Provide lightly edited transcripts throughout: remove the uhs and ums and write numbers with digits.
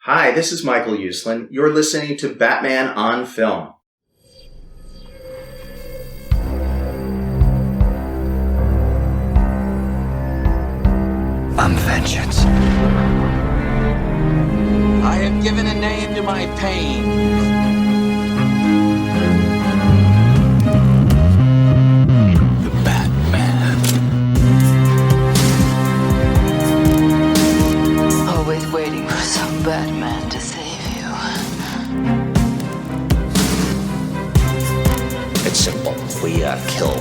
Hi, this is Michael Uslan. You're listening to Batman on Film. I'm vengeance. I have given a name to my pain. The Batman. Always waiting for some Batman to save you. It's simple. We kill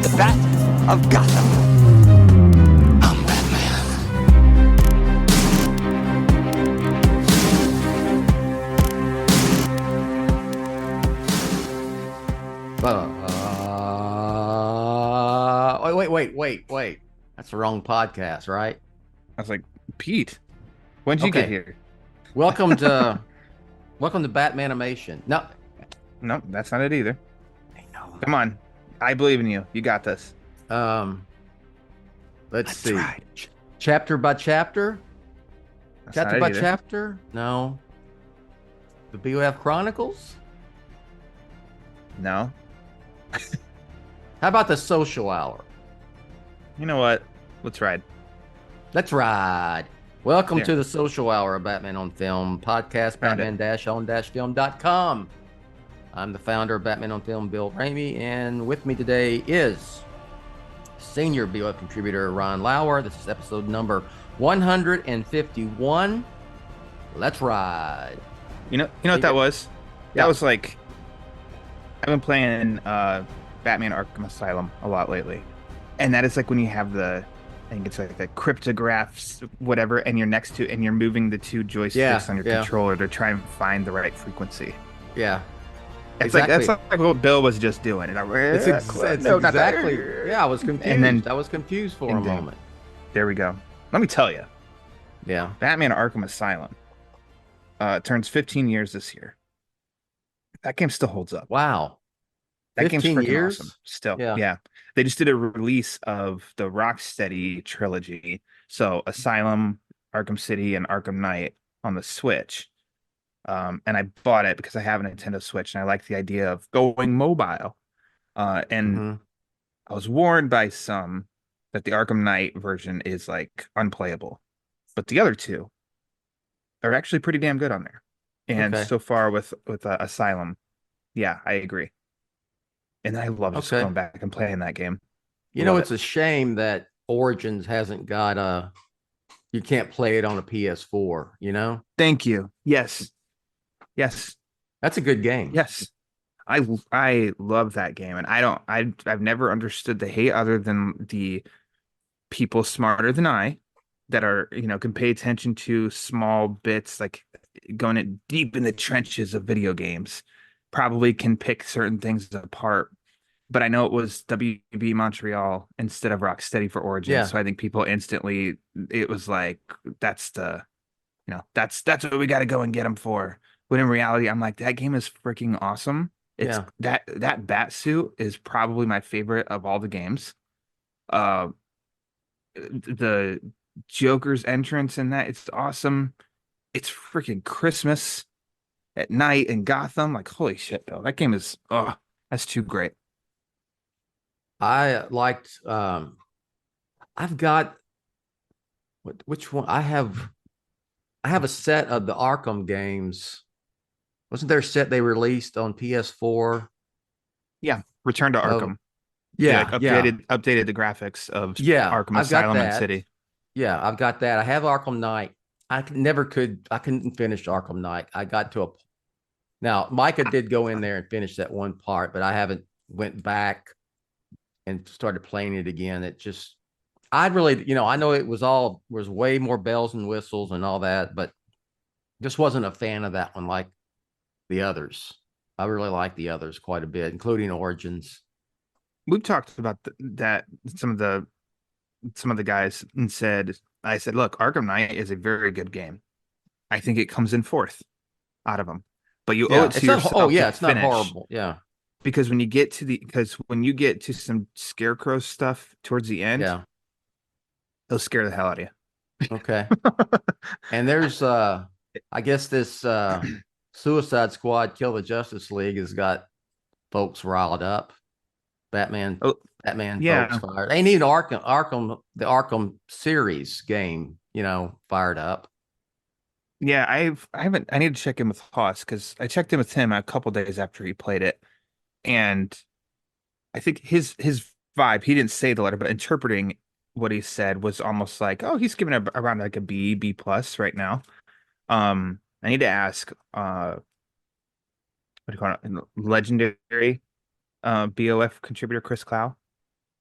the Bat of Gotham. I'm Batman. Wait. That's the wrong podcast, right? I was like, Pete, when'd you get here? Welcome to Batman Animation. No, That's not it either. Come on. I believe in you. You got this. let's That's see. right. Chapter by chapter? That's Chapter not by it either. chapter? No. The BOF Chronicles? No. How about the Social Hour? You know what? Let's ride. Let's ride. Welcome There. to the Social Hour of Batman on Film podcast, Found it. batman-on-film.com. I'm the founder of Batman on Film, Bill Ramey, and with me today is senior BOF contributor Ron Lauer. This is episode number 151. Let's ride. You know what that was? Yeah. That was like, I've been playing Batman Arkham Asylum a lot lately. And that is like when you have I think it's like the cryptographs, whatever, and you're next to, and you're moving the two joysticks on your controller to try and find the right frequency. Yeah. It's like, that's like what Bill was just doing. And It's exactly. Yeah, I was confused. And then- I was confused for a and then- moment. There we go. Let me tell you, Yeah. Batman Arkham Asylum turns 15 years this year. That game still holds up. Wow. That game's 15 freaking years? awesome. Still, Yeah. yeah. They just did a release of the Rocksteady trilogy. So Asylum, Arkham City, and Arkham Knight on the Switch. And I bought it because I have a Nintendo Switch and I like the idea of going mobile. And Mhm. I was warned by some that the Arkham Knight version is like unplayable, but the other two are actually pretty damn good on there. And Okay. so far with Asylum, yeah, I agree. And I love just Okay. going back and playing that game. You know, Love it's a shame that Origins hasn't got you can't play it on a PS4, you know? Thank you. Yes. That's a good game. Yes. I love that game, and I've never understood the hate other than the people smarter than I that are, can pay attention to small bits, like going it deep in the trenches of video games, probably can pick certain things apart. But I know it was WB Montreal instead of Rocksteady for Origins. Yeah. So I think people instantly, it was like, that's that's what we got to go and get them for. When in reality, I'm like, that game is freaking awesome. It's that bat suit is probably my favorite of all the games. The Joker's entrance in that, it's awesome. It's freaking Christmas at night in Gotham. Like, holy shit, Bill. That game is that's too great. I liked I've got which one? I have a set of the Arkham games. Wasn't there a set they released on PS4? Yeah, Return to Arkham. Yeah, Like updated the graphics of Arkham I've got Asylum and that. City. Yeah, I've got that. I have Arkham Knight. I couldn't finish Arkham Knight. I got to now Micah did go in there and finish that one part, but I haven't went back and started playing it again. It just, I'd really, I know it was way more bells and whistles and all that, but just wasn't a fan of that one like the others. I really like the others quite a bit, including Origins. We've talked about that some of the guys and I said, look, Arkham Knight is a very good game. I think it comes in fourth out of them, but you owe it to yourself. It's not finish. horrible. Yeah. Because when you get to some Scarecrow stuff towards the end, they'll scare the hell out of you. Okay. And there's I guess this Suicide Squad Kill the Justice League has got folks riled up. Batman Oh, Batman yeah. folks fired. They need the Arkham series game, fired up. Yeah, I haven't. I need to check in with Haas because I checked in with him a couple days after he played it, and I think his vibe. He didn't say the letter, but interpreting what he said was almost like, oh, he's giving it around like a B plus right now. I need to ask, what do you call it? Legendary, BOF contributor Chris Clow,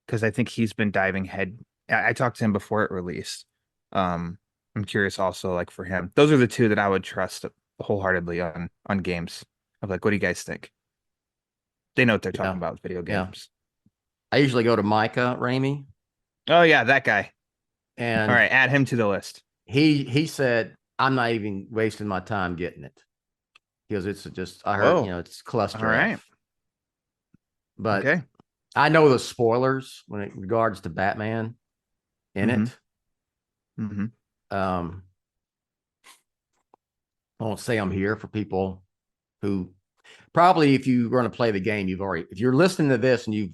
because I think he's been diving head. I talked to him before it released. I'm curious also, like for him, those are the two that I would trust wholeheartedly on games. Of like, what do you guys think? They know what they're talking about with video games. I usually go to Micah Ramey. Oh yeah, that guy. And all right, add him to the list. He said, I'm not even wasting my time getting it. Because it's just, I heard, it's cluster. All right. But okay. I know the spoilers when it regards to Batman in it. Mm-hmm. I won't say I'm here for people who probably, if you're going to play the game, if you're listening to this and you've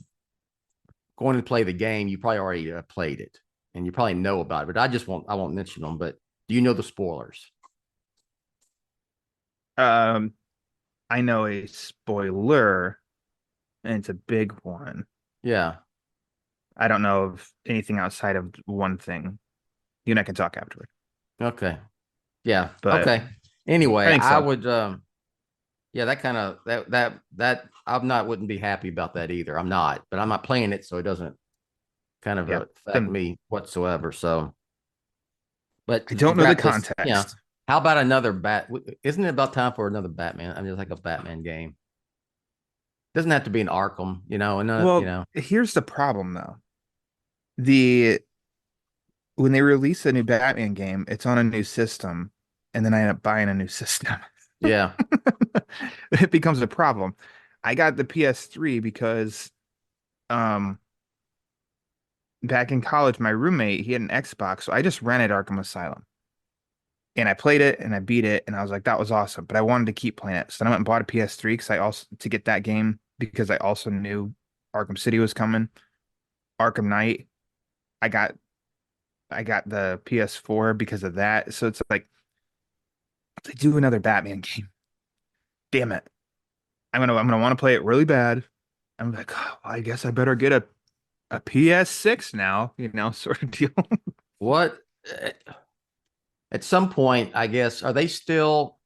going to play the game, you probably already played it and you probably know about it, but I won't mention them, but do you know the spoilers? I know a spoiler and it's a big one. Yeah. I don't know of anything outside of one thing. You and I can talk afterward. Okay. Yeah. But okay. Anyway, I would that kind of that wouldn't be happy about that either. I'm not, but I'm not playing it, so it doesn't kind of affect me whatsoever. So, but I don't know the context. Yeah. How about another Isn't it about time for another Batman? I mean, it's like a Batman game. Doesn't have to be an Arkham, Here's the problem though. When they release a new Batman game, it's on a new system, and then I end up buying a new system. Yeah. It becomes a problem. I got the PS3 because back in college, my roommate, he had an Xbox, so I just rented Arkham Asylum. And I played it and I beat it, and I was like, that was awesome. But I wanted to keep playing it. So then I went and bought a PS3 to get that game because I also knew Arkham City was coming. Arkham Knight. I got the PS4 because of that. So it's like, they do another Batman game. Damn it. I'm gonna want to play it really bad. I'm like, oh, well, I guess I better get a PS6 now, sort of deal. What at some point, I guess, are they still?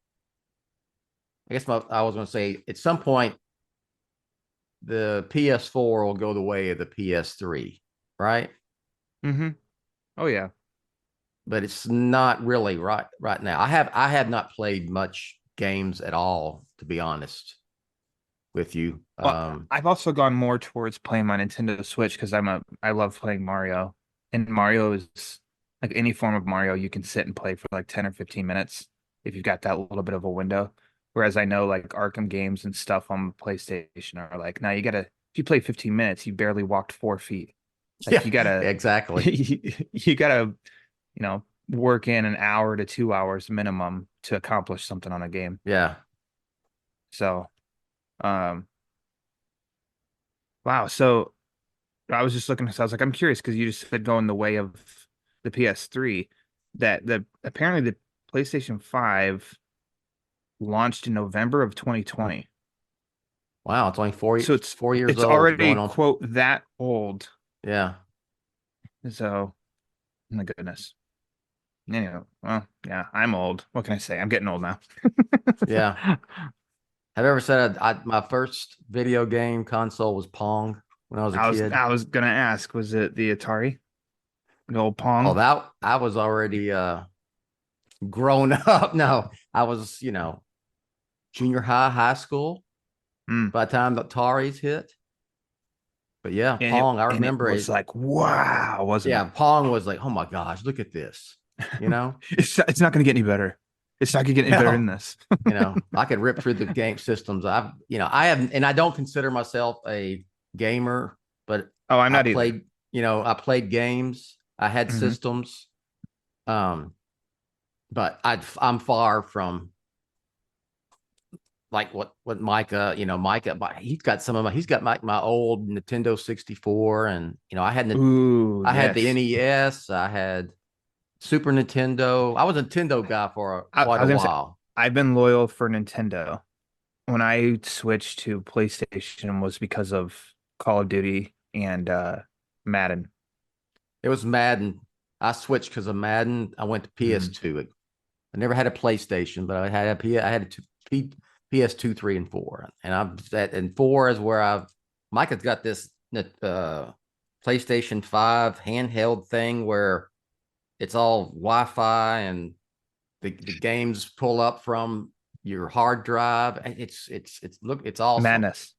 I guess I was going to say at some point, the PS4 will go the way of the PS3, right? Mm-hmm. Oh yeah. But it's not really right now. I have not played much games at all, to be honest with you. Well, I've also gone more towards playing my Nintendo Switch because I love playing Mario, and Mario is like any form of Mario you can sit and play for like 10 or 15 minutes if you've got that little bit of a window. Whereas I know like Arkham games and stuff on PlayStation are like, now if you play 15 minutes, you barely walked 4 feet. Like, yeah, you gotta exactly. you gotta, work in an hour to 2 hours minimum to accomplish something on a game. Yeah. So, wow. So I was just looking. So I was like, I'm curious because you just said going the way of the PS3. That apparently the PlayStation 5 launched in November of 2020. Wow, it's only 4 years. So it's 4 years old. It's already quote that old. Yeah. So, oh my goodness. Anyway, well, yeah, I'm old. What can I say? I'm getting old now. Yeah. Have you ever said my first video game console was Pong when I was a kid? I was gonna ask, was it the Atari? The old Pong? Oh, I was already grown up. No, I was, junior high school by the time the Ataris hit. But yeah, Pong, I remember it was like, wow, wasn't it? Yeah, Pong was like, oh my gosh, look at this. It's not gonna get any better. It's not gonna get any better than this. I could rip through the game systems. I have, and I don't consider myself a gamer, but I'm not either. Played, I played games. I had systems. But I'm far from like what Micah, he's got he's got my old Nintendo 64, and I had Ooh, I had the yes. NES, I had Super Nintendo. I was a Nintendo guy for I quite a was gonna say, while. I've been loyal for Nintendo. When I switched to PlayStation was because of Call of Duty and Madden. It was Madden. I switched because of Madden. I went to Mhm. PS2. I never had a PlayStation, but I had a PS2, 3, and 4. And and 4 is where Micah's got this PlayStation 5 handheld thing where it's all Wi-Fi and the games pull up from your hard drive. It's awesome. Madness.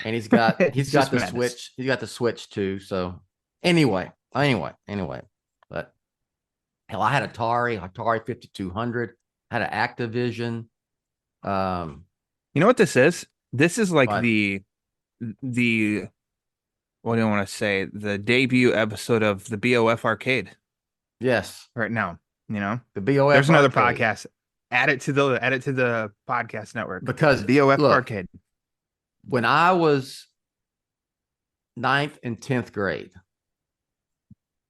And he's It's got just the madness. Switch. He's got the Switch too. So anyway. But hell, I had Atari 5200, had an Activision. You know what this is? This is like But the what do you want to say? The debut episode of the BOF Arcade yes, right now. You know, the BOF there's another arcade. podcast. Add it to the podcast network. Because BOF look, Arcade. when I was ninth and 10th grade,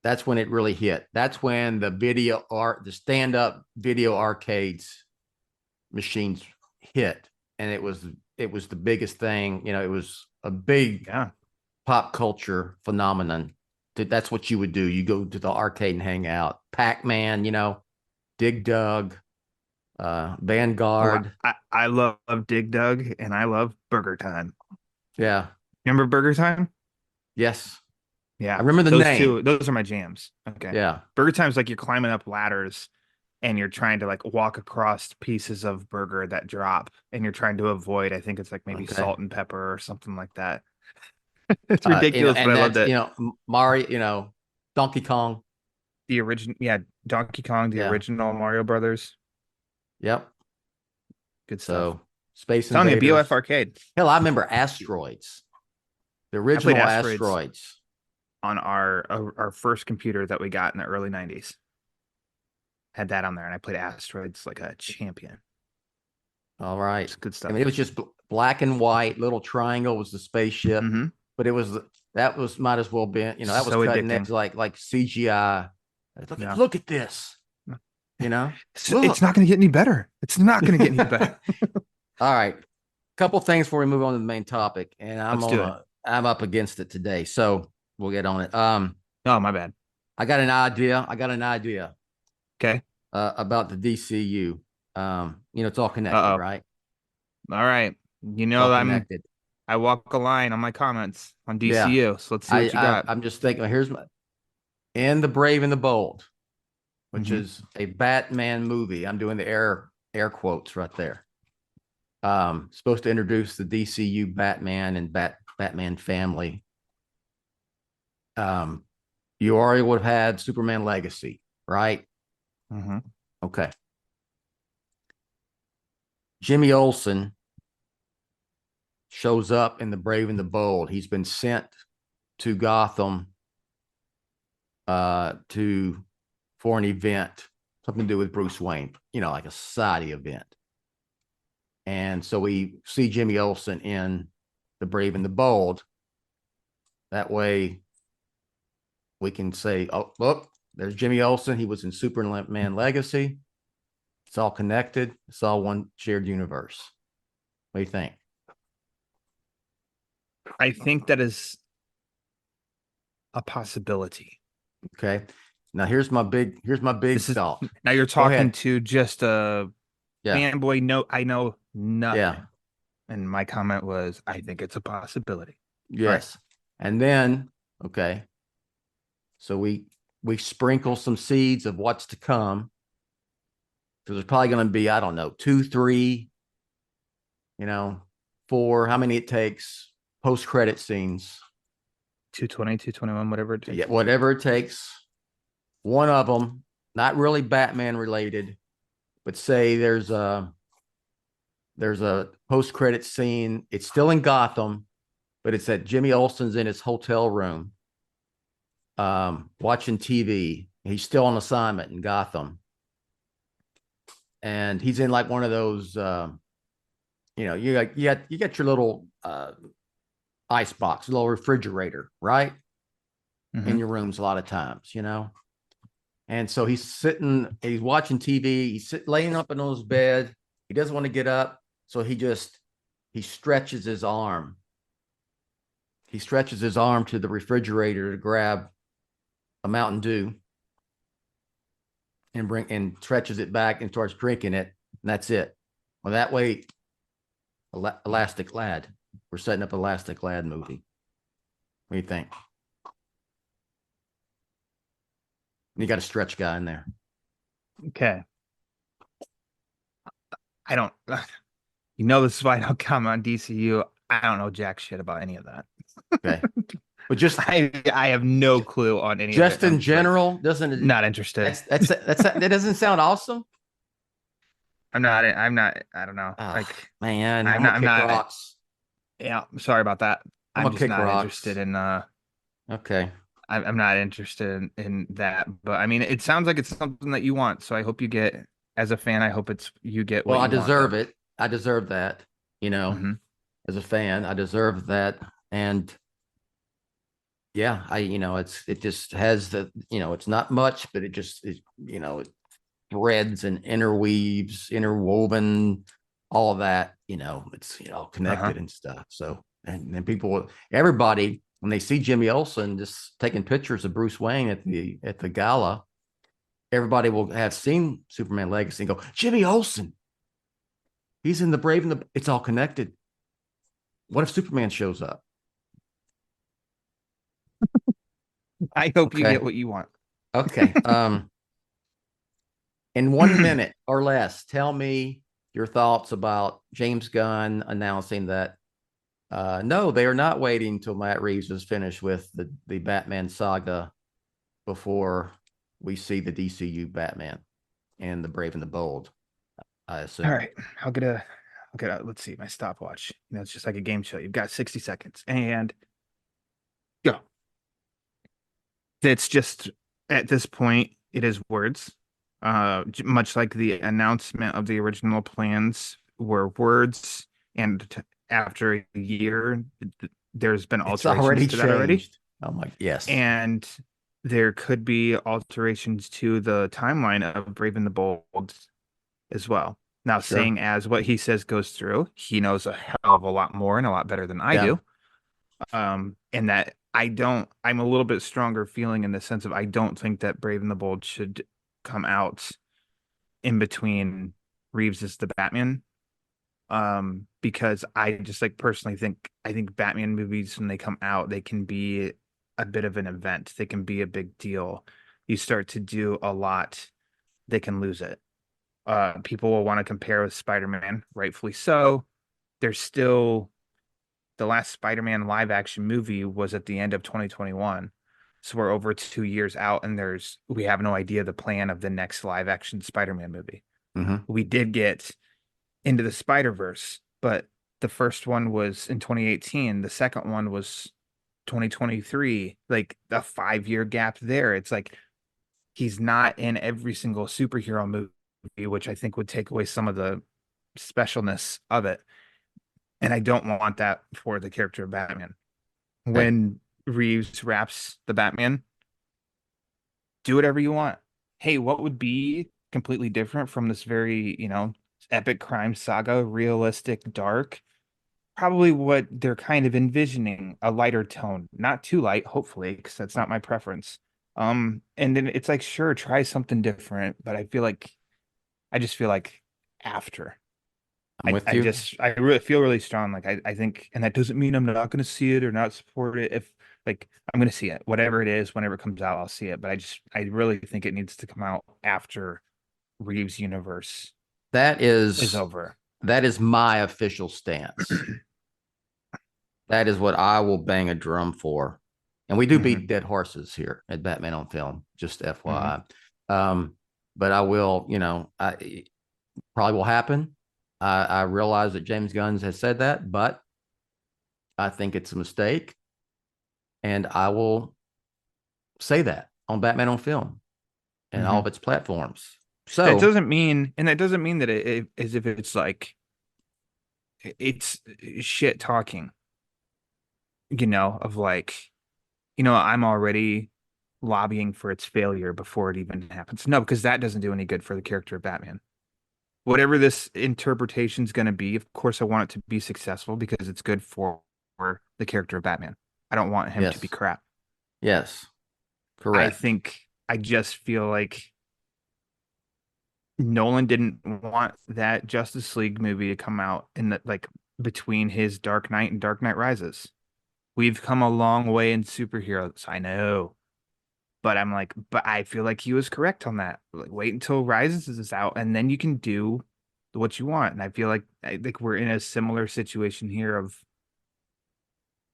that's when it really hit. That's when the stand-up video arcades machines hit. And it was the biggest thing. It was a big Yeah. pop culture phenomenon. That's what you would do. You go to the arcade and hang out. Pac-Man, Dig Dug, Vanguard. I love Dig Dug and I love Burger Time. Yeah. Remember Burger Time? Yes. Yeah. I remember the those name. two. Those are my jams. Okay. Yeah. Burger Time's like you're climbing up ladders and you're trying to like walk across pieces of burger that drop and you're trying to avoid, I think it's like maybe Okay. salt and pepper or something like that. It's ridiculous, and but I love that's, that. Mario, Donkey Kong. The original, yeah, Donkey Kong, the Yeah. original Mario Brothers. Yep. Good stuff. So Space Telling you, Invaders. BOF Arcade Hell, I remember Asteroids. The played original Asteroids. Asteroids. on our first computer that we got in the early 90s. Had that on there, and I played Asteroids like a champion. All right. It's good stuff. I mean, it was just black and white. Little triangle was the spaceship, Mhm. but might as well been, that was So cutting addicting. edge, like CGI. Yeah. Look at this. It's not going to get any better. It's not going to get any better. All right. Couple things before we move on to the main topic, and I'm up against it today, so we'll get on it. Oh, my bad. I got an idea. Okay. About the DCU. It's all connected, Uh-oh. right? All right. You It's know all that connected. I walk a line on my comments on DCU. So let's see what you got. I'm just thinking. Here's in the Brave and the Bold, which Mhm. is a Batman movie. I'm doing the air quotes right there. Supposed to introduce the DCU Batman and Batman family. You already would have had Superman Legacy, right? Mhm. Okay. Jimmy Olsen shows up in the Brave and the Bold. He's been sent to Gotham for an event, something to do with Bruce Wayne, like a society event. And so we see Jimmy Olsen in the Brave and the Bold. That way we can say, oh, look, there's Jimmy Olsen. He was in Superman Legacy. It's all connected. It's all one shared universe. What do you think? I think that is a possibility. Okay. Now here's my big thought. Now you're talking ahead. to just a Yeah. fanboy. No, I know nothing. Yeah. And my comment was, I think it's a possibility. Yes. And then, okay. So we sprinkle some seeds of what's to come. So there's probably going to be, I don't know, 2, 3, 4, how many it takes, post-credit scenes. 220, 221, whatever it takes. Yeah, whatever it takes. One of them, not really Batman related, but say there's a post-credit scene. It's still in Gotham, but it's that Jimmy Olsen's in his hotel room, watching TV. He's still on assignment in Gotham. And he's in like one of those, you got your little ice box, little refrigerator, right? In your rooms a lot of times, And so he's watching TV, laying up in his bed. He doesn't want to get up, so he stretches his arm. He stretches his arm to the refrigerator to grab a Mountain Dew and stretches it back and starts drinking it, and that's it. Well, that way, Elastic Lad. We're setting up Elastic Lad movie. What do you think? You got a stretch guy in there. Okay. I don't. This is why I don't come on DCU. I don't know jack shit about any of that. Okay. But just I have no clue on any. Just of it. in general, doesn't it? Not interested. That doesn't sound awesome. I'm not. I don't know. Man, I'm not. Rocks. Yeah, sorry about that. I'm just not rocks. interested in. Okay. I'm not interested in that, but I mean, it sounds like it's something that you want. So I hope you get. As a fan, I hope you get. Well, I deserve it. I deserve that. As a fan, I deserve that, and yeah, it just has the, it's not much, but it threads and interwoven, all of that, it's, connected and stuff. So, and then everybody, when they see Jimmy Olsen just taking pictures of Bruce Wayne at the gala, everybody will have seen Superman Legacy and go, Jimmy Olsen, he's in the Brave and it's all connected. What if Superman shows up? I hope you get what you want. Okay. In 1 minute or less, tell me your thoughts about James Gunn announcing that no, they are not waiting until Matt Reeves is finished with the Batman saga before we see the DCU Batman and the Brave and the Bold, I assume. All right. I'll get a let's see, my stopwatch. It's just like a game show. You've got 60 seconds and go. It's just, at this point, it is words. Much like the announcement of the original plans were words, and after a year, there's been alterations to that already. Oh my, yes. And there could be alterations to the timeline of Brave and the Bold as well. Now, Sure. Saying as what he says goes through, he knows a hell of a lot more and a lot better than I do. And that I'm a little bit stronger feeling in the sense of I don't think that Brave and the Bold should come out in between Reeves as the Batman. Because I just personally I think Batman movies, when they come out, they can be a bit of an event. They can be a big deal. You start to do a lot, they can lose it. People will want to compare with Spider-Man, rightfully so. There's still the last Spider-Man live action movie was at the end of 2021. So we're over 2 years out, and we have no idea the plan of the next live action Spider-Man movie. Mm-hmm. We did get Into the Spider-Verse, but the first one was in 2018. The second one was 2023, like a 5-year gap there. It's like he's not in every single superhero movie, which I think would take away some of the specialness of it. And I don't want that for the character of Batman. When Reeves wraps the Batman, do whatever you want. Hey, what would be completely different from this very, epic crime saga, realistic, dark? Probably what they're kind of envisioning, a lighter tone, not too light, hopefully, because that's not my preference. And then it's like, sure, try something different, but I just feel like after. I'm with you. I really feel really strong. I think, and that doesn't mean I'm not going to see it or not support it. If I'm going to see it, whatever it is, whenever it comes out, I'll see it. But I really think it needs to come out after Reeves' universe is over. That is my official stance. That is what I will bang a drum for. And we do beat dead horses here at Batman on Film, just FYI. But I will, I probably will happen. I realize that James Gunn has said that, but I think it's a mistake. And I will say that on Batman on Film and all of its platforms. So that doesn't mean that it as if it's like it's shit talking, of like, I'm already lobbying for its failure before it even happens. No, because that doesn't do any good for the character of Batman. Whatever this interpretation is going to be, of course, I want it to be successful because it's good for the character of Batman. I don't want him to be crap. Yes. Correct. I just feel like Nolan didn't want that Justice League movie to come out in the like between his Dark Knight and Dark Knight Rises. We've come a long way in superheroes, I know. But I feel like he was correct on that. Like, wait until Rises is out, and then you can do what you want. And I think we're in a similar situation here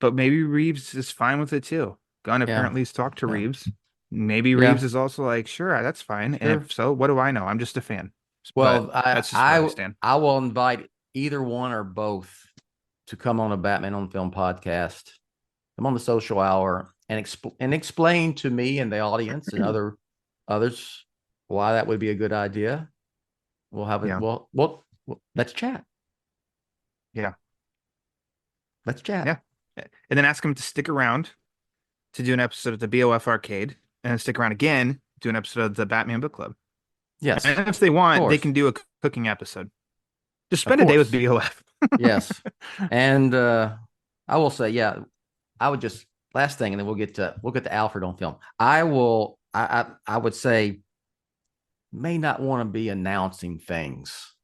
but maybe Reeves is fine with it too. Gunn apparently has talked to Reeves. Maybe Reeves is also like, sure, that's fine. Sure. And if so, what do I know? I'm just a fan. Well, that's just where I stand. I will invite either one or both to come on a Batman on Film podcast. Come on the Social Hour and explain to me and the audience and others why that would be a good idea. We'll have it. Yeah. Well, let's chat. Yeah. Let's chat. Yeah. And then ask them to stick around to do an episode of the BOF Arcade and stick around again, do an episode of the Batman Book Club. Yes. And if they want, they can do a cooking episode. Just spend a day with BOF. Yes. And I will say, yeah, I would just last thing, and then we'll get to Alfred on film. I would say may not want to be announcing things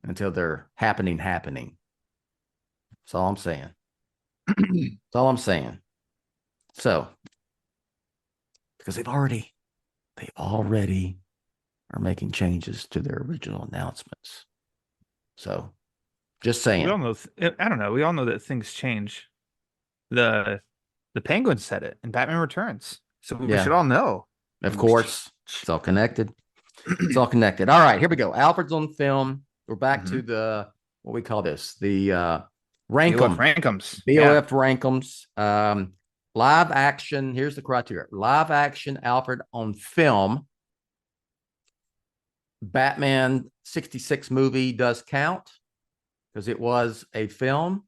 until they're happening. That's all I'm saying. That's all I'm saying. So, because they already are making changes to their original announcements. So, just saying. We all know. I don't know. We all know that things change. The Penguin said it in Batman Returns, so we should all know. Of course, it's all connected. It's all connected. All right, here we go. Alfred's on film. We're back to the what we call this, the Rank Em. BOF Rank Ems. Live action. Here's the criteria. Live action Alfred on film. Batman 66 movie does count because it was a film.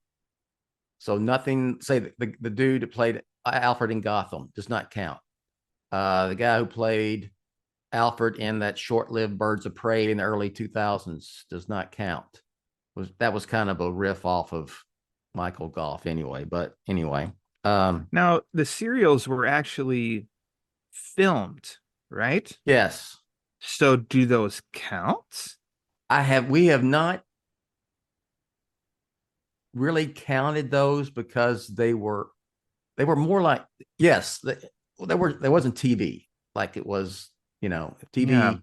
So nothing, say the dude that played Alfred in Gotham does not count. The guy who played Alfred in that short-lived Birds of Prey in the early 2000s does not count. That was kind of a riff off of Michael Goff anyway. But anyway. Now, the serials were actually filmed, right? Yes. So do those count? We have not really counted those because they were more like, yes, there wasn't TV like it was, TV. Yeah.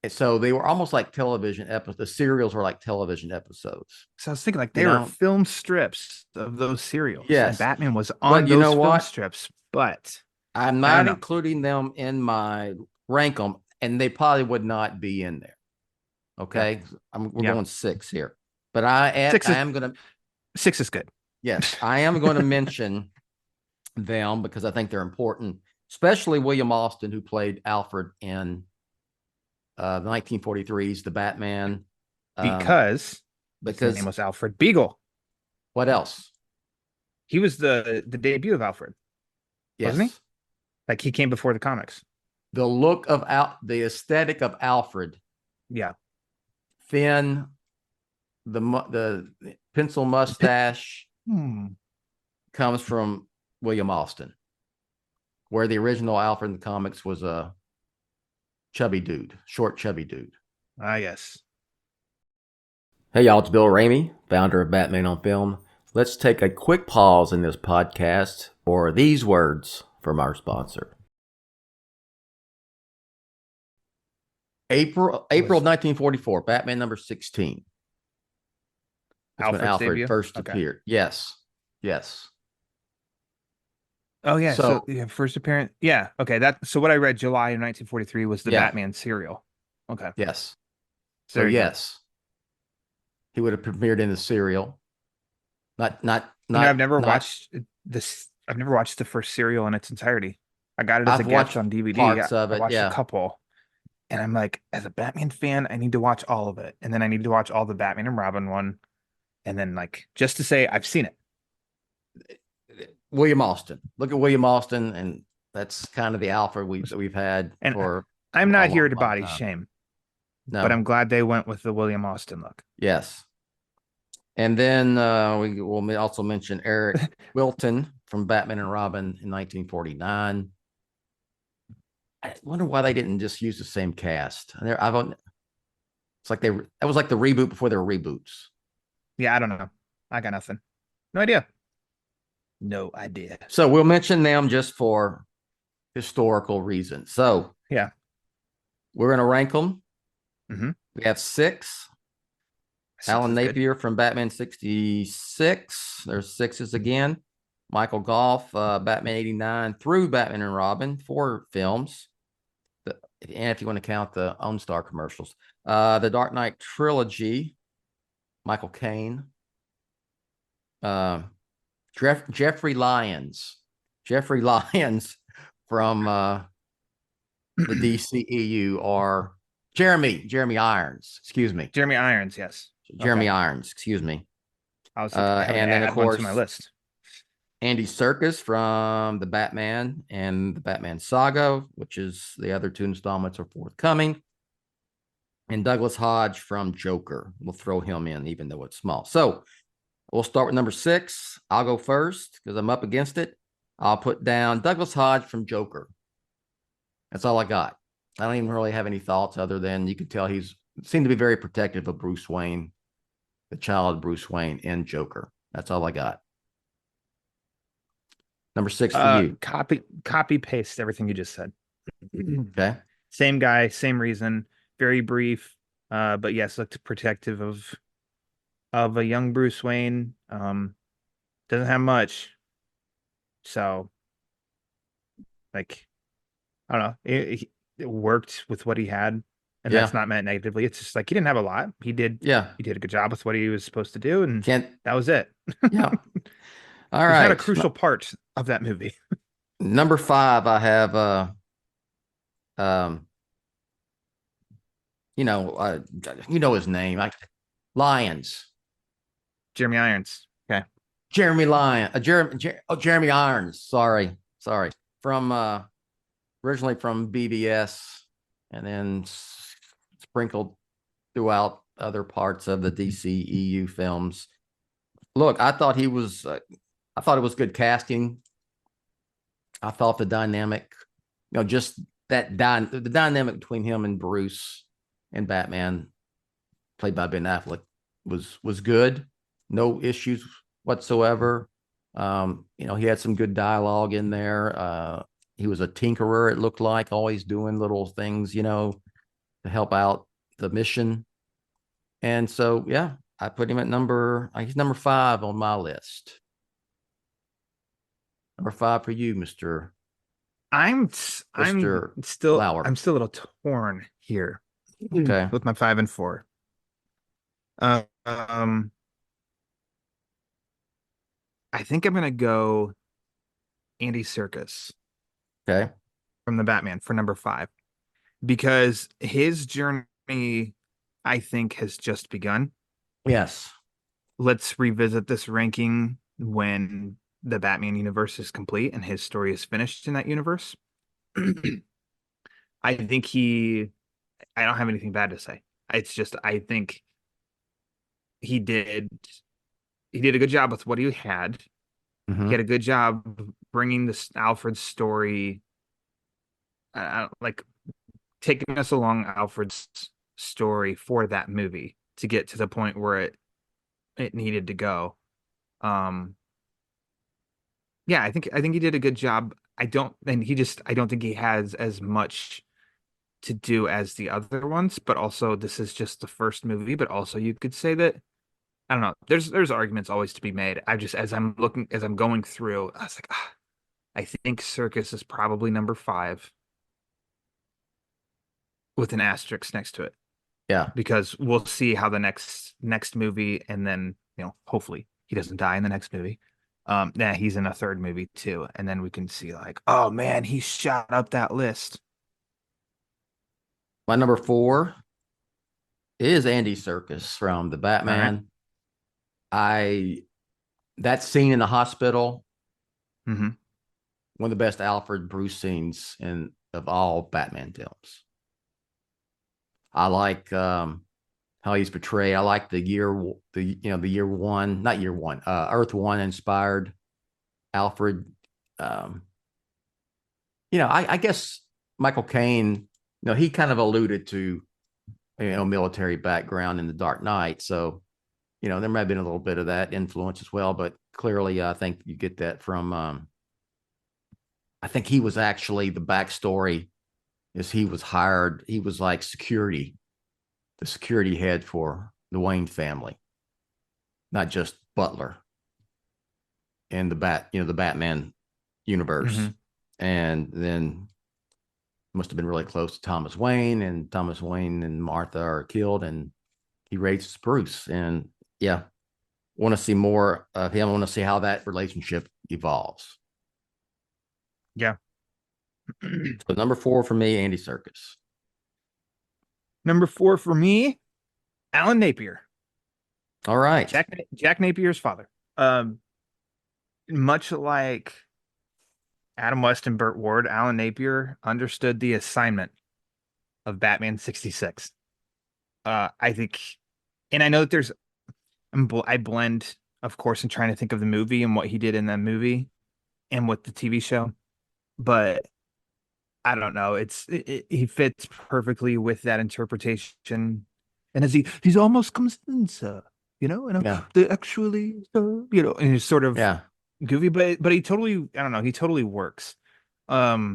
So they were almost like television episodes. The serials were like television episodes. So I was thinking like they were film strips of those serials. Yes. And Batman was on those film strips, but I'm not including them in my rank them, and they probably would not be in there. Okay. Yeah. We're going 6 here, but I am going to. 6 is good. Yes, I am going to mention them because I think they're important, especially William Austin, who played Alfred in the 1943's The Batman. Because his name was Alfred Beagle. What else? He was the debut of Alfred. Yes. Wasn't he? Like he came before the comics. The look of the aesthetic of Alfred. Yeah. Thin, the pencil mustache comes from William Austin, where the original Alfred in the comics was a short chubby dude. Ah, yes. Hey y'all, it's Bill Ramey, founder of Batman on Film. Let's take a quick pause in this podcast for these words from our sponsor. April of 1944, Batman number 16. That's when Alfred first appeared. Yes. Oh yeah. So first appearance. Yeah. Okay. So what I read July of 1943 was the Batman serial. Okay. Yes. So yes, he would have premiered in the serial. I've never watched this. I've never watched the first serial in its entirety. I got it as a gift on DVD. I watched a couple. And I'm like, as a Batman fan, I need to watch all of it. And then I need to watch all the Batman and Robin one. and then like just to say I've seen it. William Austin. Look at William Austin, and that's kind of the Alfred we've had And for I'm a not here long, to long body time. shame, No. but I'm glad they went with the William Austin look. Yes. And then we will also mention Eric Wilton from Batman and Robin in 1949. I wonder why they didn't just use the same cast. It's like that was like the reboot before there were reboots. Yeah, I don't know. I got nothing. No idea. No idea. So we'll mention them just for historical reasons. So yeah, we're going to rank them. Mm-hmm. We have 6. Alan Napier from Batman 66. There's 6s again. Michael Goff, Batman 89 through Batman and Robin, 4 films. And if you want to count the OnStar commercials. The Dark Knight trilogy, Michael Caine. Jeffrey Lyons. Jeffrey Lyons from the DCEU, or Jeremy Irons, excuse me. Jeremy Irons, yes. Jeremy Irons, excuse me. I was and then of course to my list. Andy Serkis from the Batman and the Batman Saga, which is the other 2 installments are forthcoming. And Douglas Hodge from Joker. We'll throw him in, even though it's small. So we'll start with number 6. I'll go first because I'm up against it. I'll put down Douglas Hodge from Joker. That's all I got. I don't even really have any thoughts other than you could tell he's seemed to be very protective of Bruce Wayne, the child Bruce Wayne in Joker. That's all I got. Number 6 for you. Copy paste everything you just said. Okay. Same guy, same reason. Very brief, but yes, looked protective of a young Bruce Wayne. Doesn't have much, so like I don't know. It worked with what he had, and that's not meant negatively. It's just like he didn't have a lot. He did a good job with what he was supposed to do, and that was it. Yeah. All He's right. not a crucial part of that movie. Number 5, I have you know his name. Lyons. Jeremy Irons. Okay. Jeremy Irons. Sorry. From originally from BBS, and then sprinkled throughout other parts of the DCEU films. Look, I thought it was good casting. I thought the dynamic, just that the dynamic between him and Bruce and Batman, played by Ben Affleck, was good. No issues whatsoever. He had some good dialogue in there. He was a tinkerer, it looked like, always doing little things, to help out the mission. And so, yeah, I put him at he's number 5 on my list. Number 5 for you, Mr. I'm still a little torn here. Okay. With my 5 and 4. I think I'm gonna go Andy Serkis. Okay. From the Batman for number 5. Because his journey, I think, has just begun. Yes. Let's revisit this ranking when the Batman universe is complete and his story is finished in that universe. I think I don't have anything bad to say. It's just, I think he did a good job with what he had. Mm-hmm. He had a good job bringing this Alfred's story, like taking us along Alfred's story for that movie to get to the point where it needed to go. Yeah, I think he did a good job. I don't think he has as much to do as the other ones, but also this is just the first movie, but also you could say that, I don't know, there's arguments always to be made. As I'm going through, I was like, I think Serkis is probably number 5 with an asterisk next to it. Yeah. Because we'll see how the next movie, and then, hopefully he doesn't die in the next movie. He's in a third movie too, and then we can see like, oh man, he shot up that list. My number 4 is Andy Serkis from the Batman, that scene in the hospital, Mm-hmm. one of the best Alfred Bruce scenes of all Batman films. I like how he's portrayed. I like the year one, not year one, Earth One inspired Alfred. I guess Michael Caine, he kind of alluded to, military background in The Dark Knight. So, there might have been a little bit of that influence as well, but clearly I think you get that from, I think he was actually, the backstory is he was hired. He was like the security head for the Wayne family, not just butler in the Batman universe. Mm-hmm. And then must have been really close to Thomas Wayne, and Thomas Wayne and Martha are killed, and he raises Bruce. And yeah, want to see more of him. I want to see how that relationship evolves. Yeah. So number 4 for me, Andy Serkis. Number 4 for me, Alan Napier. All right. Jack Napier's father. Much like Adam West and Burt Ward, Alan Napier understood the assignment of Batman 66. I think, and I know that I blend, of course, in trying to think of the movie and what he did in that movie and with the TV show, but I don't know. He fits perfectly with that interpretation, and as he's almost comes in, sir, they actually, and he's sort of goofy, but he totally, I don't know, he totally works. Yeah,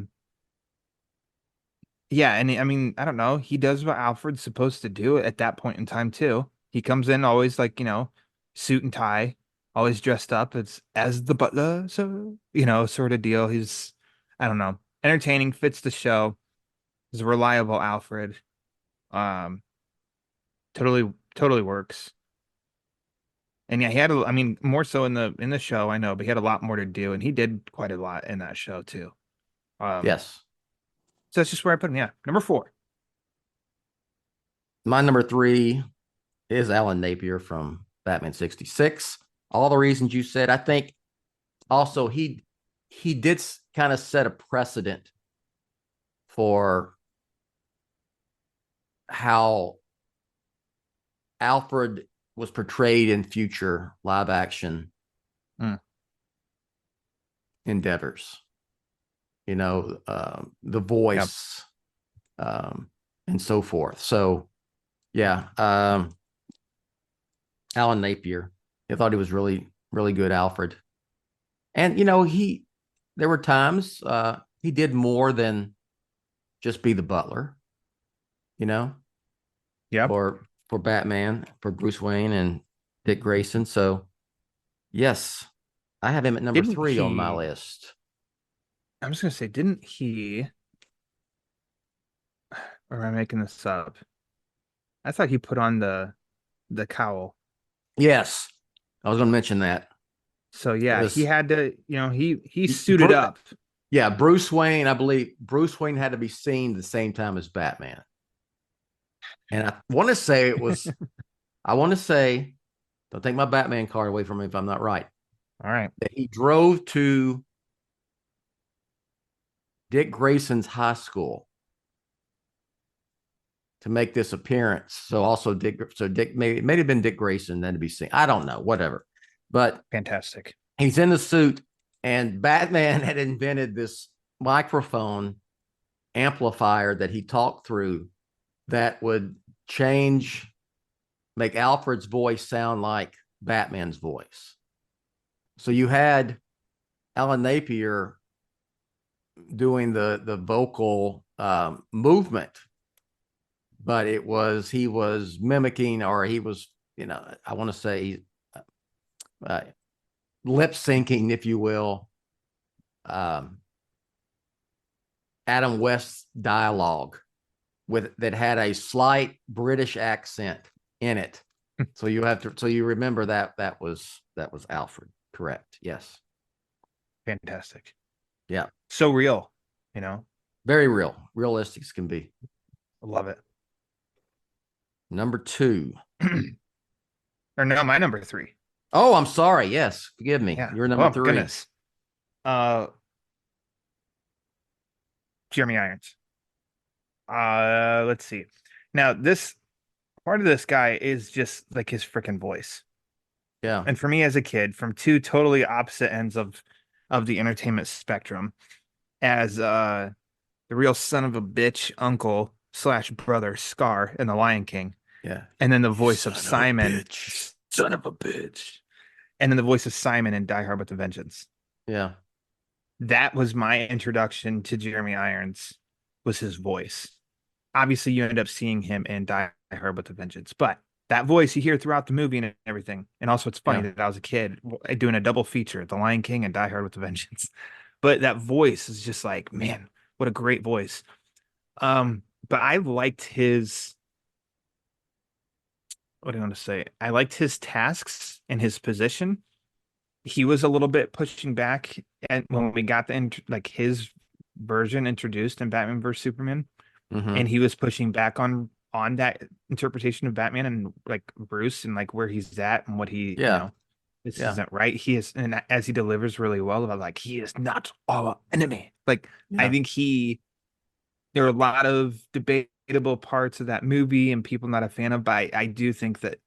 and I mean, I don't know, he does what Alfred's supposed to do at that point in time too. He comes in always like, suit and tie, always dressed up as the butler, so sort of deal. He's, I don't know, entertaining, fits the show. He's a reliable Alfred. Totally works. And yeah, he had more so in the show, I know, but he had a lot more to do, and he did quite a lot in that show too. Yes. So that's just where I put him. Yeah, number 4. My number 3 is Alan Napier from Batman 66. All the reasons you said. I think also he did kind of set a precedent for how Alfred was portrayed in future live action endeavors. The voice, and so forth. So yeah, Alan Napier, I thought he was really, really good Alfred. And there were times he did more than just be the butler, Yeah. For Batman, for Bruce Wayne and Dick Grayson. So yes, I have him at number 3 on my list. I'm just gonna say, didn't he, or am I making this up? I thought he put on the cowl. Yes, I was going to mention that. So yeah, he had to, he suited up. Yeah, Bruce Wayne, I believe Bruce Wayne had to be seen the same time as Batman. And I want to say don't take my Batman card away from me if I'm not right. All right. That he drove to Dick Grayson's high school to make this appearance. So also Dick may have been Dick Grayson then to be seen. I don't know, whatever. But fantastic. He's in the suit, and Batman had invented this microphone amplifier that he talked through that would make Alfred's voice sound like Batman's voice. So you had Alan Napier doing the vocal movement, but he was mimicking, or he was, I want to say lip syncing, if you will, Adam West's dialogue that had a slight British accent in it. So you remember that was Alfred, correct? Yes. Fantastic. Yeah. So real, Very real, realistic as can be. I love it. Number 2. Or no, my number 3. Oh, I'm sorry. Yes, forgive me. Yeah. You're number Oh, 3. goodness. Jeremy Irons. Let's see. Now, this part of this guy is just like his freaking voice. Yeah, And for me as a kid, from two totally opposite ends of the entertainment spectrum, as the real son of a bitch uncle slash brother Scar in The Lion King, yeah. and then the voice of Son a Simon, bitch. Son of a bitch. and then the voice of Simon in Die Hard with a Vengeance. Yeah. That was my introduction to Jeremy Irons, was his voice. Obviously, you end up seeing him in Die Hard with a Vengeance, but that voice you hear throughout the movie and everything. And also, it's funny Yeah. that I was a kid doing a double feature, The Lion King and Die Hard with a Vengeance. But that voice is just like, man, what a great voice. But I liked his, what do I want to say? I liked his tasks and his position. He was a little bit pushing back, and when we got like his version introduced in Batman vs Superman, Mhm. and he was pushing back on that interpretation of Batman and like Bruce and like where he's at and what he, Yeah. this Yeah. isn't right. He is, and as he delivers really well about like, he is not our enemy. Like, I Yeah. think there are a lot of debatable parts of that movie and people not a fan of, but I do think that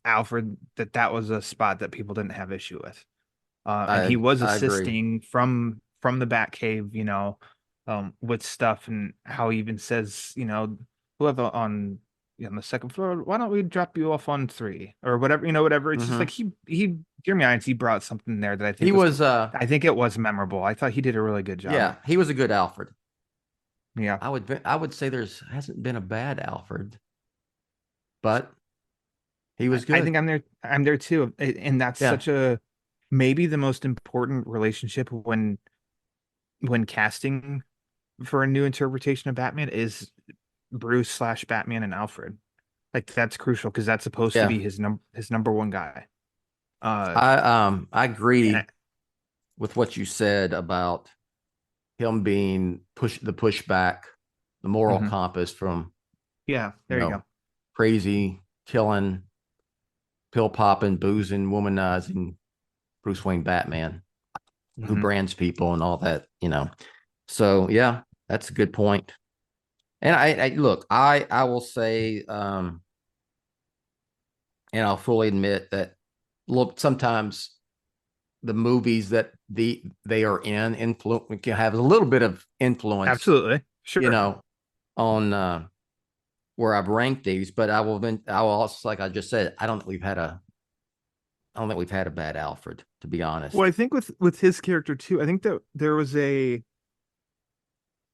Alfred, that was a spot that people didn't have issue with. And he was I agree. assisting from the Batcave, with stuff, and how he even says, whoever on the second floor, why don't we drop you off on 3 or whatever, whatever. It's just Mhm. like he Jeremy Irons, he brought something there that I think He was I think it was memorable. I thought he did a really good job. yeah, he was a good Alfred. Yeah. I would say hasn't been a bad Alfred, but he was good. I think I'm there too. And that's Yeah. such a, maybe the most important relationship when casting for a new interpretation of Batman is Bruce slash Batman and Alfred. Like, that's crucial because that's supposed to Yeah. be his number one guy. I agree And with what you said about him being the pushback, the moral Mhm. compass from yeah, there you go. crazy, killing, pill popping, boozing, womanizing Bruce Wayne Batman, who Mhm. brands people and all that, So yeah, that's a good point. And I look, I will say, and I'll fully admit that, look, sometimes the movies that they are in can have a little bit of influence, Absolutely. Sure. On where I've ranked these. But I will also, like I just said, I don't think we've had a bad Alfred, to be honest. Well, I think with his character too, I think that there was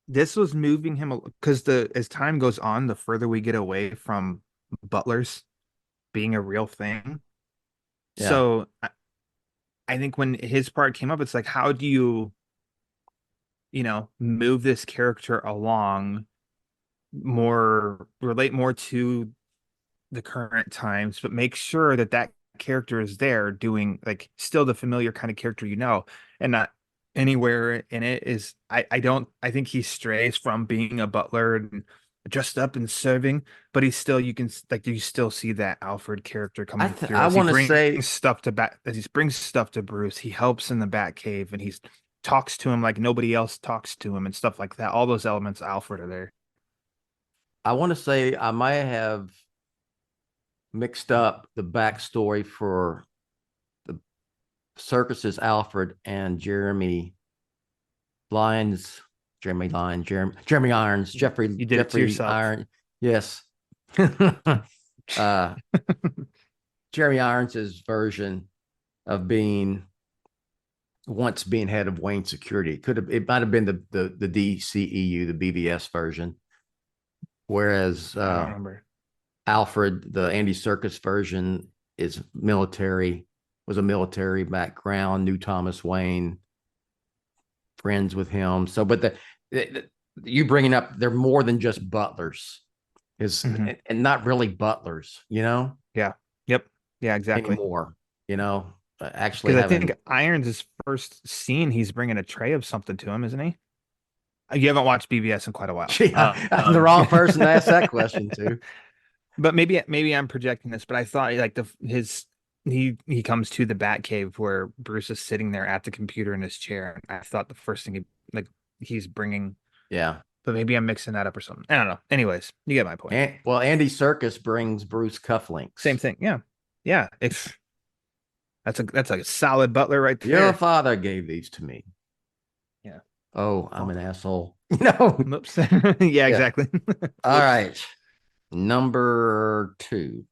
this was moving him because as time goes on, the further we get away from butlers being a real thing. Yeah. So I think when his part came up, it's like, how do you, move this character along relate more to the current times, but make sure that character is there doing like still the familiar kind of character, and not anywhere in it is, I think he strays from being a butler and dressed up and serving, but he's still, you still see that Alfred character coming through. I As he want to say, brings stuff as he brings stuff to Bruce, he helps in the Batcave and he's talks to him like nobody else talks to him and stuff like that. All those elements of Alfred are there. I want to say I might have mixed up the backstory for the Circus's Alfred and Jeremy Irons, Jeffrey You did it to yourself. Iron. Yes. Jeremy Irons's version of being head of Wayne Security. It might have been the DCEU, the BVS version. Whereas I don't remember. Alfred, the Andy Serkis version, was a military background, knew Thomas Wayne, friends with him. So, but you bringing up, they're more than just butlers, and not really butlers, Yeah. Yep. Yeah, exactly. Anymore, actually, because I think Irons' first scene, he's bringing a tray of something to him, isn't he? You haven't watched BVS in quite a while. I'm the wrong person to ask that question to. But maybe I'm projecting this, but I thought like his he comes to the Batcave where Bruce is sitting there at the computer in his chair. And I thought the first thing he's bringing, Yeah. but maybe I'm mixing that up or something. I don't know. Anyways, you get my point. Well, Andy Serkis brings Bruce cufflinks. Same thing. Yeah. Yeah. If that's a solid butler right there. Your father gave these to me. Yeah. Oh, I'm an asshole. No. Oops. Yeah, exactly. All right. Number two.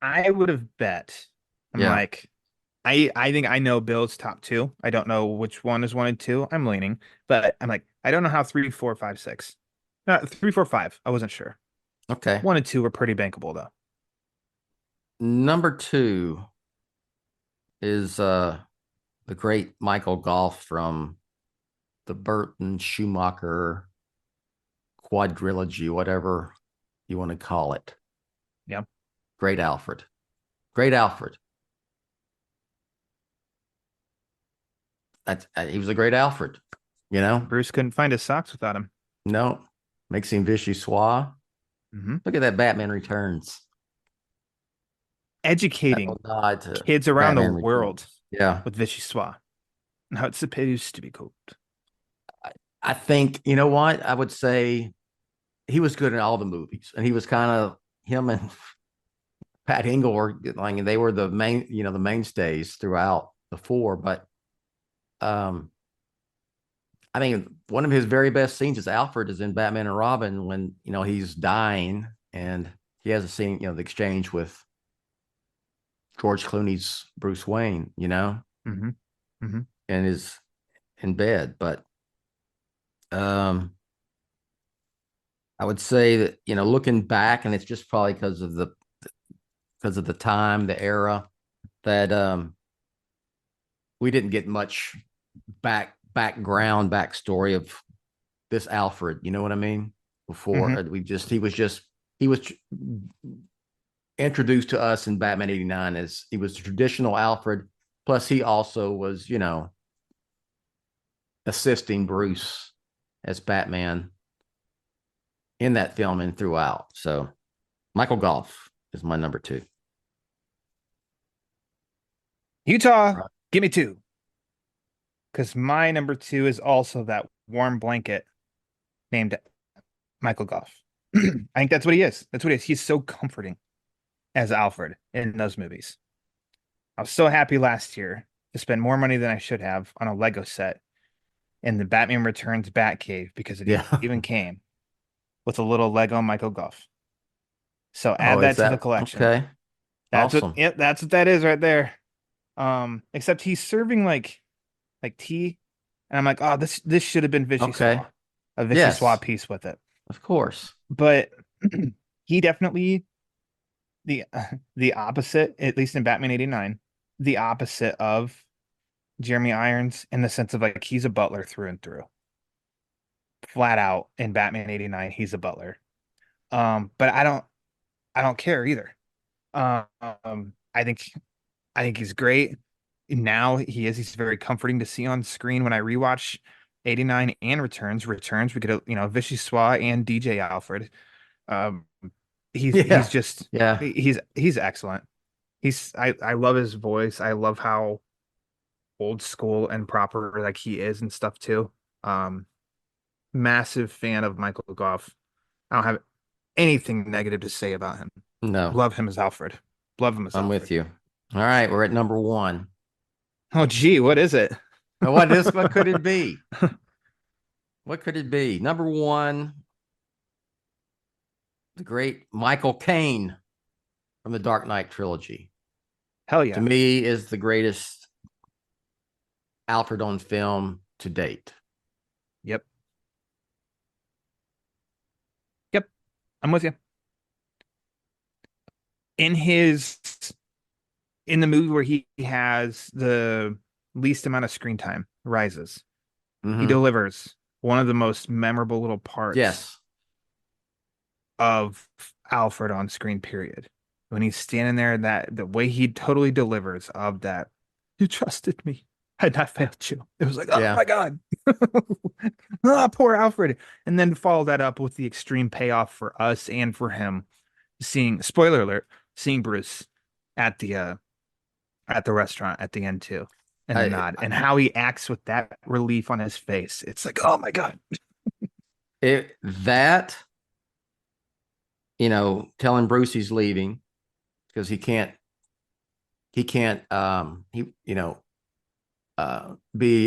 I would have bet. I'm Yeah. like, I think I know Bill's top two. I don't know which one is 1 and 2. I'm leaning, but I'm like, I don't know how 3, 4, 5, 6. 3, 4, 5. I wasn't sure. Okay. 1 and 2 were pretty bankable though. Number 2 is the great Michael Goff from the Burton Schumacher quadrilogy, whatever you want to call it. Yeah. Great Alfred. Great Alfred. He was a great Alfred, you know? Bruce couldn't find his socks without him. No. Makes him vichyssoise. Look at that Batman Returns. Educating kids around Batman the world. Returns. Yeah. With vichyssoise. How it's supposed to be called. I think, you know what? I would say he was good in all the movies. And he was kind of, him and Pat Hingle were like, they were the main, the mainstays throughout the 4. But I mean, one of his very best scenes is Alfred is in Batman and Robin when, he's dying and he has a scene, the exchange with George Clooney's Bruce Wayne, Mm-hmm. Mm-hmm. and is in bed. But I would say that, looking back, and it's just probably because of the time, the era, that we didn't get much backstory of this Alfred. You know what I mean? Before he was introduced to us in Batman 89 as he was the traditional Alfred. Plus, he also was, assisting Bruce as Batman in that film and throughout. So, Michael Goff is my number 2. Utah, give me 2. Because my number 2 is also that warm blanket named Michael Goff. I think that's what he is. That's what he is. He's so comforting as Alfred in those movies. I was so happy last year to spend more money than I should have on a Lego set in the Batman Returns Batcave because it even came with a little Lego Michael Goff. So add that to the collection. Okay. That's awesome. That's what that is right there. Except he's serving like tea, and I'm like, oh, this should have been vichyssoise. A vichyssoise piece with it. Of course. But he definitely the opposite, at least in Batman 89, the opposite of Jeremy Irons in the sense of like he's a butler through and through. Flat out in Batman 89, he's a butler. But I don't care either. I think he's great. Now he's very comforting to see on screen when I rewatch 89 and Returns. We get vichyssoise and DJ Alfred. He's excellent. I love his voice. I love how old school and proper like he is and stuff too. Massive fan of Michael Goff. I don't have anything negative to say about him. No. Love him as Alfred. I'm with you. All right, we're at number 1. Oh gee, what is it? What could it be? What could it be? Number 1, the great Michael Caine from the Dark Knight trilogy. Hell yeah. To me, is the greatest Alfred on film to date. Yep. I'm with you. In the movie where he has the least amount of screen time, Rises, he delivers one of the most memorable little parts of Alfred on screen, period. When he's standing there, the way he totally delivers of that, you trusted me. Had not failed you. It was like, oh my God. Poor Alfred. And then follow that up with the extreme payoff for us and for him. Spoiler alert, seeing Bruce at the restaurant at the end too, and the I, nod, and how he acts with that relief on his face. It's like, oh my god. that, telling Bruce he's leaving because he can't be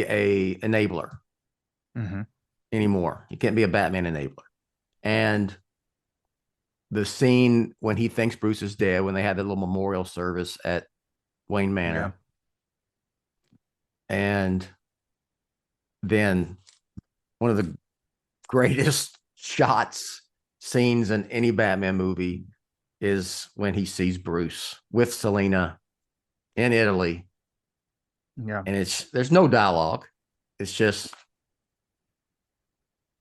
a enabler anymore. He can't be a Batman enabler. And the scene when he thinks Bruce is dead, when they had the little memorial service at Wayne Manor. And then one of the greatest scenes in any Batman movie is when he sees Bruce with Selina in Italy. Yeah. And there's no dialogue. It's just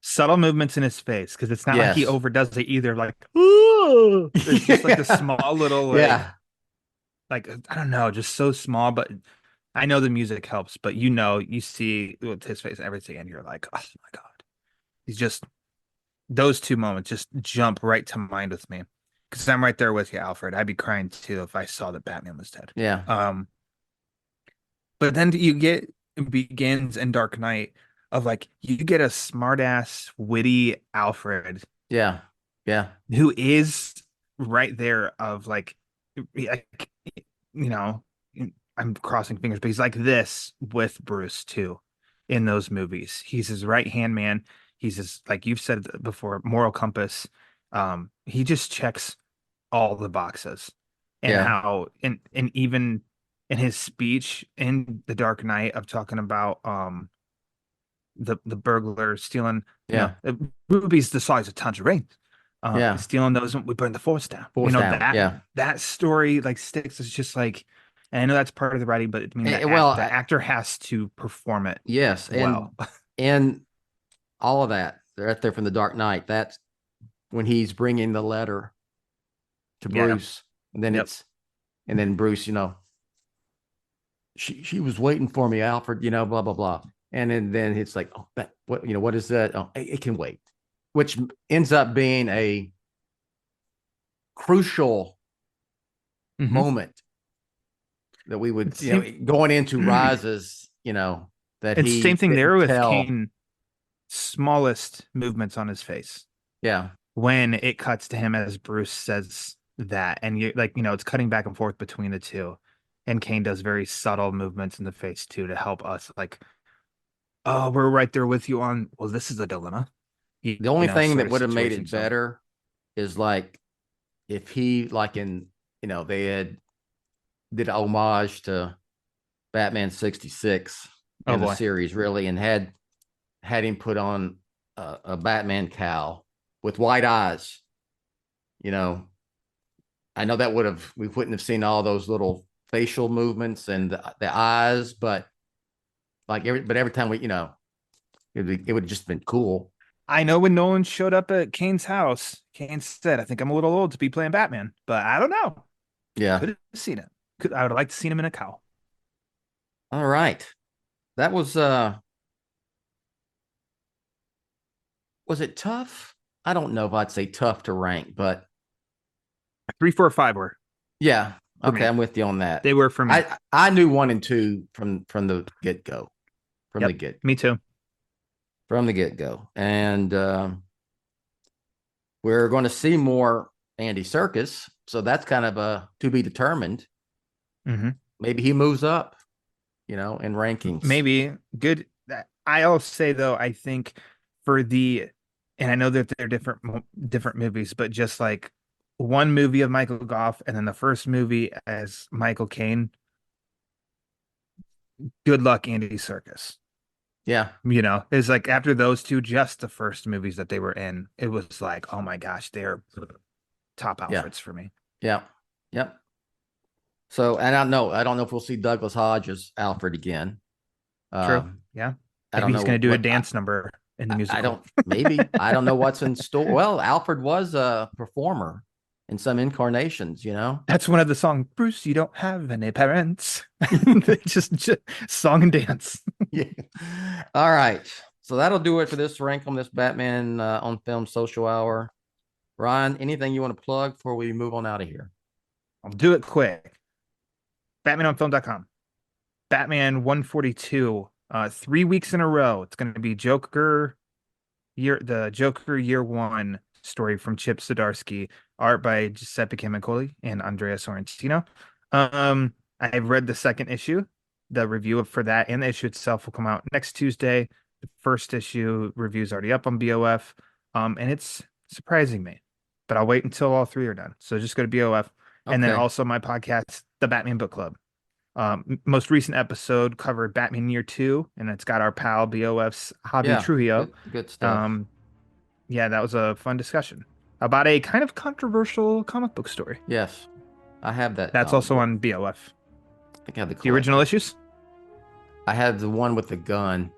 subtle movements in his face, because it's not like he Yes. overdoes it either. Like, ooh, it's just like the small little, like, I don't know, just so small. But I know the music helps, but you see with his face and everything, and you're like, oh my god, he's just, those two moments just jump right to mind with me, because I'm right there with you, Alfred. I'd be crying too if I saw that Batman was dead. Yeah. But then it begins in Dark Knight of like, you get a smartass, witty Alfred. Yeah. Yeah. Who is right there of like, I'm crossing fingers, but he's like this with Bruce too in those movies. He's his right-hand man. He's his, like you've said before, moral compass. He just checks all the boxes. And how, and even in his speech in The Dark Knight of talking about the burglar stealing rubies the size of tangerines. Stealing those, we burn the force down. That story like sticks. It's just like, and I know that's part of the writing, but I mean, the actor has to perform it. Yes, well. and all of that right there from The Dark Knight. That's when he's bringing the letter to Bruce, and then and then Bruce, she was waiting for me, Alfred, blah blah blah, and then it's like, oh, what is that? Oh, it can wait, which ends up being a crucial moment that we would, going into Rises, that and he same thing there with tell. Kane. Smallest movements on his face. Yeah. When it cuts to him as Bruce says that, and you like, it's cutting back and forth between the two, and Kane does very subtle movements in the face too to help us, like, oh, we're right there with you on, well, this is a dilemma. The only thing that would have made it better is like if he, like in, they did a homage to Batman 66 in the series, really, and had him put on a Batman cowl with white eyes. I know that we wouldn't have seen all those little facial movements and the eyes, but like every time it would have just been cool. I know when Nolan showed up at Kane's house, Kane said, I think I'm a little old to be playing Batman, but I don't know. Yeah. Could have seen it. I would have liked to seen him in a cowl. All right. That was it tough? I don't know if I'd say tough to rank, but 3, 4, 5 were. Yeah. Okay, I'm with you on that. They were for me. I knew 1 and 2 from the get-go. The get. Me too. From the get-go. And we're going to see more Andy Serkis, so that's kind of to be determined. Maybe he moves up, in rankings. Maybe. Good. I'll say though, I think for and I know that they're different movies, but just like one movie of Michael Goff and then the first movie as Michael Caine, good luck, Andy Serkis. Yeah. It's like after those two, just the first movies that they were in, it was like, oh my gosh, they're top Alfreds for me. Yeah. Yep. So, and I don't know if we'll see Douglas Hodge as Alfred again. True. Yeah. Maybe he's going to do a dance number in the musical. I don't know what's in store. Well, Alfred was a performer in some incarnations, That's one of the songs. Bruce, you don't have any parents. just song and dance. Yeah. All right. So that'll do it for this rank on this Batman on Film Social Hour. Ryan, anything you want to plug before we move on out of here? I'll do it quick. BatmanOnFilm.com. Batman 142. 3 weeks in a row. It's going to be the Joker Year One story from Chip Zdarsky, art by Giuseppe Camicoli and Andrea Sorrentino. I've read the second issue. The review for that and the issue itself will come out next Tuesday. The first issue review is already up on BOF, and it's surprising me, but I'll wait until all three are done. So just go to BOF, and then Okay. also my podcast, The Batman Book Club. Most recent episode covered Batman Year Two, and it's got our pal BOF's Javi Yeah, Trujillo. good stuff. Yeah, that was a fun discussion about a kind of controversial comic book story. Yes, I have that. That's also on BOF. I think I have The original issues? I have the one with the gun.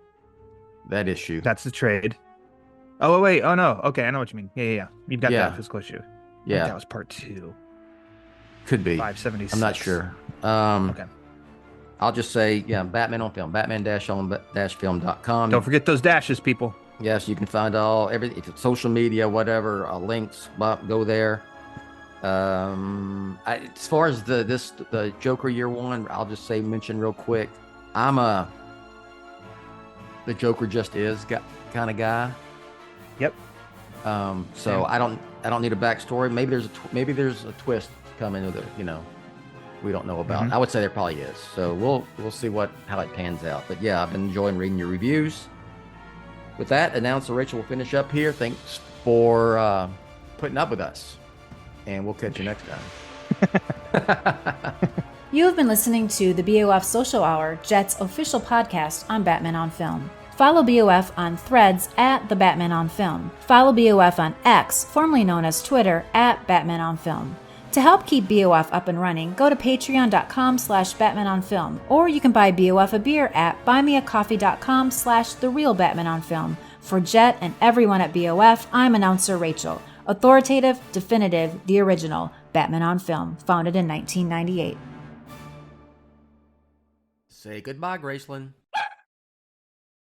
That issue. That's the trade. Oh, wait. Oh, no. Okay, I know what you mean. Yeah. You've got Yeah. that physical issue. I think Yeah, that was part 2. could be. 576. I'm not sure. Okay. I'll just say, yeah, Batman on Film, Batman-on-film.com. Don't forget those dashes, people. Yes, you can find everything, social media, whatever, links. Go there. As far as the Joker Year One, I'll just mention real quick. I'm the Joker just is kind of guy. Yep. So I don't need a backstory. Maybe there's a twist coming with it. We don't know about. I would say there probably is. So we'll see how it pans out. But yeah, I've been enjoying reading your reviews. With that, announcer Rachel will finish up here. Thanks for putting up with us, and we'll catch you next time. You have been listening to the BOF Social Hour, Jett's official podcast on Batman on Film. Follow BOF on Threads at The Batman on Film. Follow BOF on X, formerly known as Twitter, at Batman on Film. To help keep BOF up and running, go to patreon.com/BatmanOnFilm, or you can buy BOF a beer at buymeacoffee.com/TheRealBatmanOnFilm. For Jett and everyone at BOF, I'm announcer Rachel. Authoritative, definitive, the original, Batman on Film, founded in 1998. Say goodbye, Graceland.